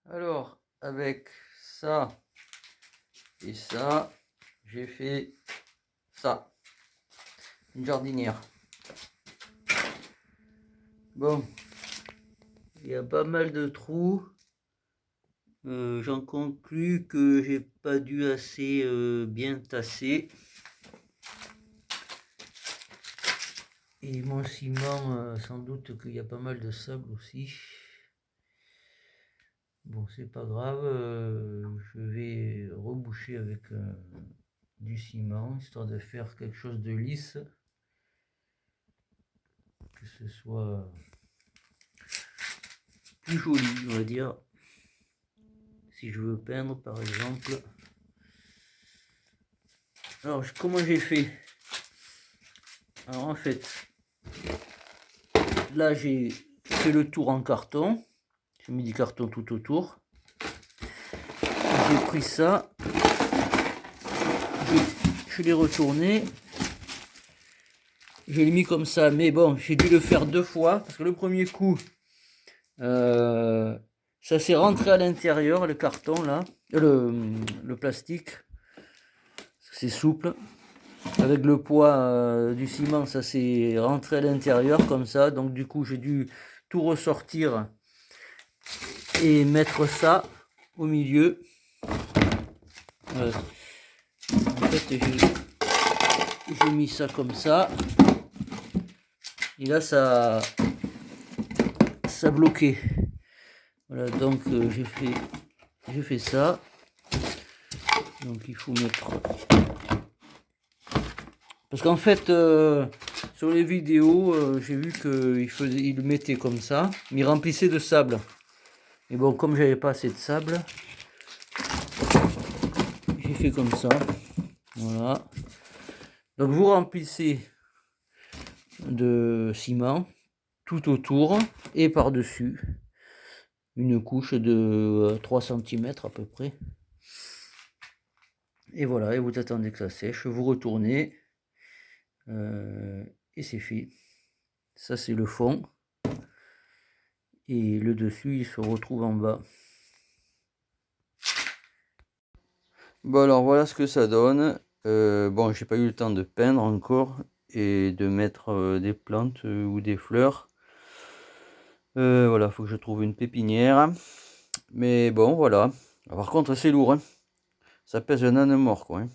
Alors, avec ça et ça, j'ai fait ça. Une jardinière. Bon, il y a pas mal de trous. J'en conclus que j'ai pas dû assez bien tasser. Et mon ciment, sans doute qu'il y a pas mal de sable aussi. Bon, c'est pas grave, je vais reboucher avec du ciment, histoire de faire quelque chose de lisse. Que ce soit plus joli, on va dire. Si je veux peindre, par exemple. Alors, comment j'ai fait? Alors, en fait, là, j'ai fait le tour en carton. J'ai mis du carton tout autour. J'ai pris ça. Je l'ai retourné. Je l'ai mis comme ça. Mais bon, j'ai dû le faire 2 fois. Parce que le premier coup, ça s'est rentré à l'intérieur, le carton, là. Le plastique. C'est souple. Avec le poids du ciment, ça s'est rentré à l'intérieur comme ça. Donc du coup, j'ai dû tout ressortir et mettre ça au milieu. En fait, j'ai mis ça comme ça. Et là, ça bloquait. Voilà, donc j'ai fait ça. Donc il faut mettre... Parce qu'en fait, sur les vidéos, j'ai vu qu'il le mettait comme ça, mais il remplissait de sable. Et bon, comme j'avais pas assez de sable, j'ai fait comme ça. Voilà. Donc vous remplissez de ciment tout autour et par-dessus une couche de 3 cm à peu près. Et voilà, et vous attendez que ça sèche, vous retournez et c'est fait. Ça c'est le fond et le dessus il se retrouve en bas. Bon, alors voilà ce que ça donne. Bon, j'ai pas eu le temps de peindre encore et de mettre des plantes ou des fleurs. Voilà, faut que je trouve une pépinière. Mais bon, voilà. Par contre, c'est lourd, hein. Ça pèse un âne mort, quoi, hein.